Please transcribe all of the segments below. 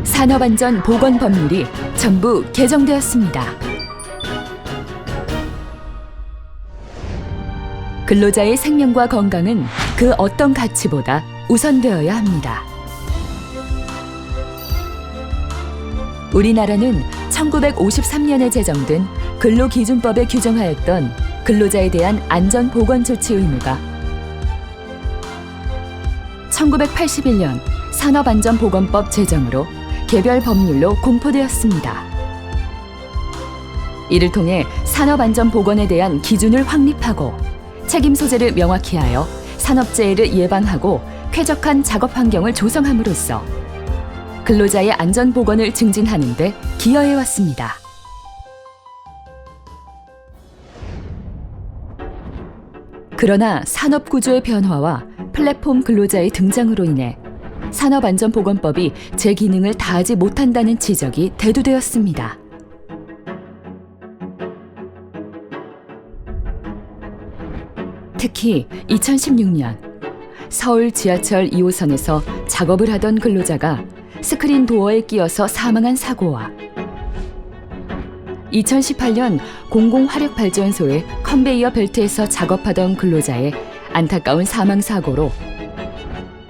산업안전보건법률이 전부 개정되었습니다. 근로자의 생명과 건강은 그 어떤 가치보다 우선되어야 합니다. 우리나라는 1953년에 제정된 근로기준법에 규정하였던 근로자에 대한 안전보건조치 의무가 1981년 산업안전보건법 제정으로 개별 법률로 공포되었습니다. 이를 통해 산업안전보건에 대한 기준을 확립하고 책임 소재를 명확히 하여 산업재해를 예방하고 쾌적한 작업 환경을 조성함으로써 근로자의 안전보건을 증진하는 데 기여해왔습니다. 그러나 산업구조의 변화와 플랫폼 근로자의 등장으로 인해 산업안전보건법이 제 기능을 다하지 못한다는 지적이 대두되었습니다. 특히 2016년 서울 지하철 2호선에서 작업을 하던 근로자가 스크린 도어에 끼어서 사망한 사고와 2018년 공공화력발전소의 컨베이어 벨트에서 작업하던 근로자의 안타까운 사망 사고로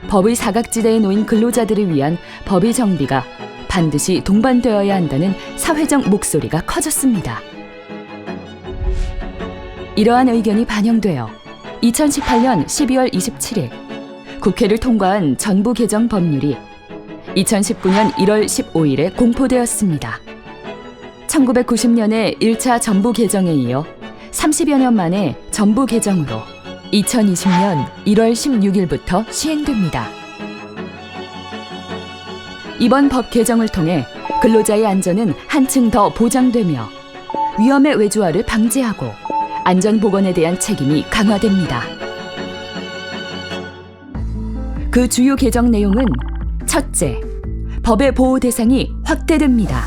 법의 사각지대에 놓인 근로자들을 위한 법의 정비가 반드시 동반되어야 한다는 사회적 목소리가 커졌습니다. 이러한 의견이 반영되어 2018년 12월 27일 국회를 통과한 전부 개정 법률이 2019년 1월 15일에 공포되었습니다. 1990년의 1차 전부 개정에 이어 30여 년 만에 전부 개정으로 2020년 1월 16일부터 시행됩니다. 이번 법 개정을 통해 근로자의 안전은 한층 더 보장되며 위험의 외주화를 방지하고 안전보건에 대한 책임이 강화됩니다. 그 주요 개정 내용은 첫째, 법의 보호 대상이 확대됩니다.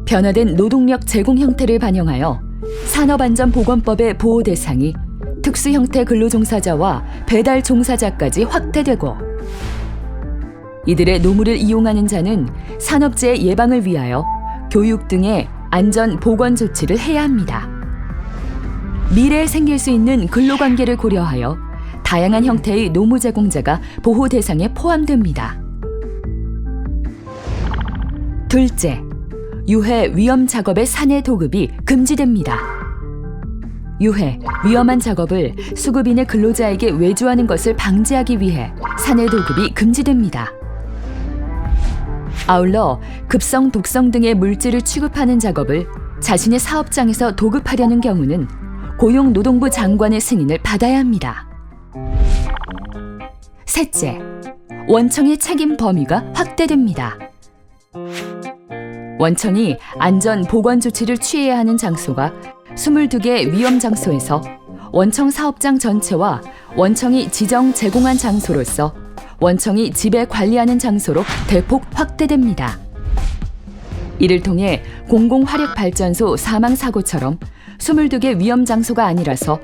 변화된 노동력 제공 형태를 반영하여 산업안전보건법의 보호 대상이 특수 형태 근로종사자와 배달 종사자까지 확대되고 이들의 노무를 이용하는 자는 산업재해 예방을 위하여 교육 등의 안전보건 조치를 해야 합니다. 미래에 생길 수 있는 근로관계를 고려하여 다양한 형태의 노무 제공자가 보호 대상에 포함됩니다. 둘째, 유해 위험 작업의 사내 도급이 금지됩니다. 유해, 위험한 작업을 수급인의 근로자에게 외주하는 것을 방지하기 위해 사내 도급이 금지됩니다. 아울러 급성, 독성 등의 물질을 취급하는 작업을 자신의 사업장에서 도급하려는 경우는 고용노동부 장관의 승인을 받아야 합니다. 셋째, 원청의 책임 범위가 확대됩니다. 원청이 안전 보건 조치를 취해야 하는 장소가 22개 위험 장소에서 원청 사업장 전체와 원청이 지정 제공한 장소로서 원청이 지배 관리하는 장소로 대폭 확대됩니다. 이를 통해 공공화력발전소 사망사고처럼 22개 위험 장소가 아니라서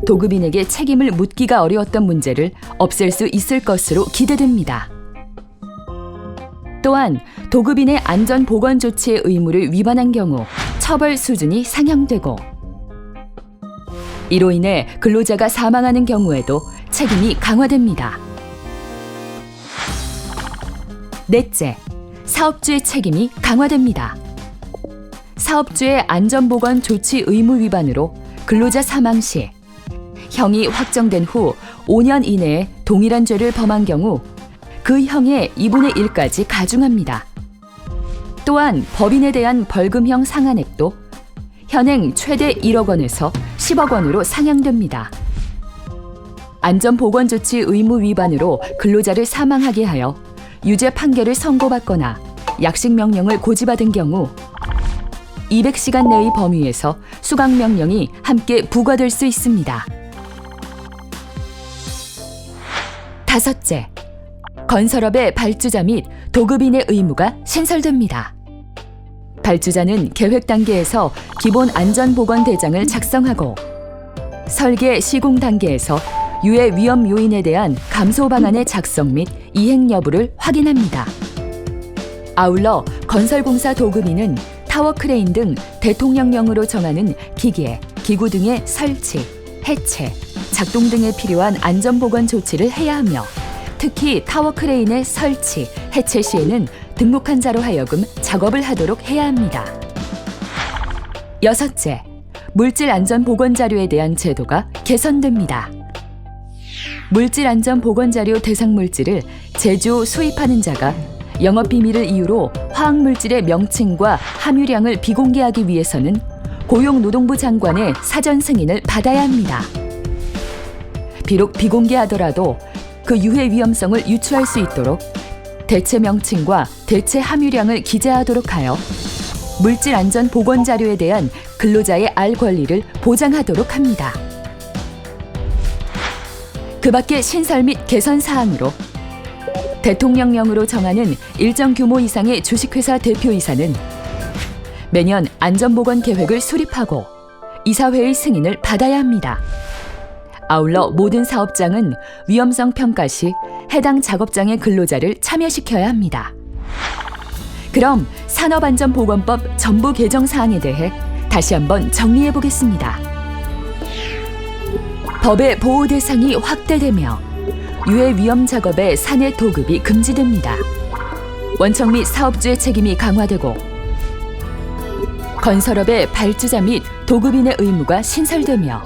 도급인에게 책임을 묻기가 어려웠던 문제를 없앨 수 있을 것으로 기대됩니다. 또한 도급인의 안전보건 조치의 의무를 위반한 경우 처벌 수준이 상향되고 이로 인해 근로자가 사망하는 경우에도 책임이 강화됩니다. 넷째, 사업주의 책임이 강화됩니다. 사업주의 안전보건 조치 의무 위반으로 근로자 사망 시 형이 확정된 후 5년 이내에 동일한 죄를 범한 경우 그 형의 2분의 1까지 가중합니다. 또한 법인에 대한 벌금형 상한액도 현행 최대 1억 원에서 10억 원으로 상향됩니다. 안전보건조치 의무 위반으로 근로자를 사망하게 하여 유죄 판결을 선고받거나 약식명령을 고지받은 경우 200시간 내의 범위에서 수강명령이 함께 부과될 수 있습니다. 다섯째, 건설업의 발주자 및 도급인의 의무가 신설됩니다. 발주자는 계획 단계에서 기본 안전보건 대장을 작성하고 설계 시공 단계에서 유해 위험 요인에 대한 감소 방안의 작성 및 이행 여부를 확인합니다. 아울러 건설공사 도급인은 타워 크레인 등 대통령령으로 정하는 기계, 기구 등의 설치, 해체, 작동 등에 필요한 안전보건 조치를 해야 하며 특히 타워 크레인의 설치, 해체 시에는 등록한 자로 하여금 작업을 하도록 해야 합니다. 여섯째, 물질안전보건자료에 대한 제도가 개선됩니다. 물질안전보건자료 대상 물질을 제조, 수입하는 자가 영업비밀을 이유로 화학물질의 명칭과 함유량을 비공개하기 위해서는 고용노동부 장관의 사전 승인을 받아야 합니다. 비록 비공개하더라도 그 유해 위험성을 유추할 수 있도록 대체 명칭과 대체 함유량을 기재하도록 하여 물질안전보건자료에 대한 근로자의 알 권리를 보장하도록 합니다. 그 밖의 신설 및 개선 사항으로 대통령령으로 정하는 일정 규모 이상의 주식회사 대표이사는 매년 안전보건 계획을 수립하고 이사회의 승인을 받아야 합니다. 아울러 모든 사업장은 위험성 평가 시 해당 작업장의 근로자를 참여시켜야 합니다. 그럼 산업안전보건법 전부 개정 사항에 대해 다시 한번 정리해 보겠습니다. 법의 보호 대상이 확대되며 유해 위험 작업의 산해 도급이 금지됩니다. 원청 및 사업주의 책임이 강화되고 건설업의 발주자 및 도급인의 의무가 신설되며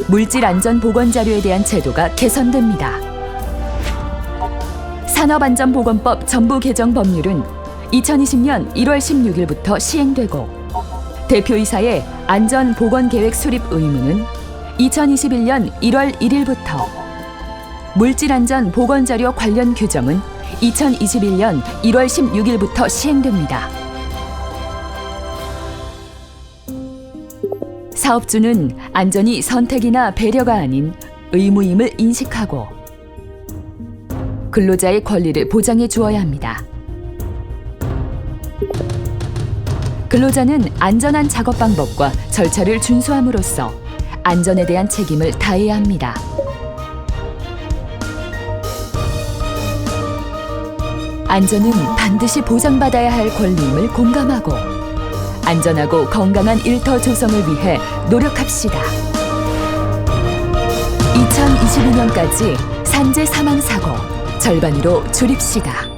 물질안전보건자료에 대한 제도가 개선됩니다. 산업안전보건법 전부 개정 법률은 2020년 1월 16일부터 시행되고 대표이사의 안전보건계획 수립 의무는 2021년 1월 1일부터 물질안전보건자료 관련 규정은 2021년 1월 16일부터 시행됩니다. 사업주는 안전이 선택이나 배려가 아닌 의무임을 인식하고 근로자의 권리를 보장해 주어야 합니다. 근로자는 안전한 작업 방법과 절차를 준수함으로써 안전에 대한 책임을 다해야 합니다. 안전은 반드시 보장받아야 할 권리임을 공감하고 안전하고 건강한 일터 조성을 위해 노력합시다. 2022년까지 산재 사망 사고 절반으로 줄입시다.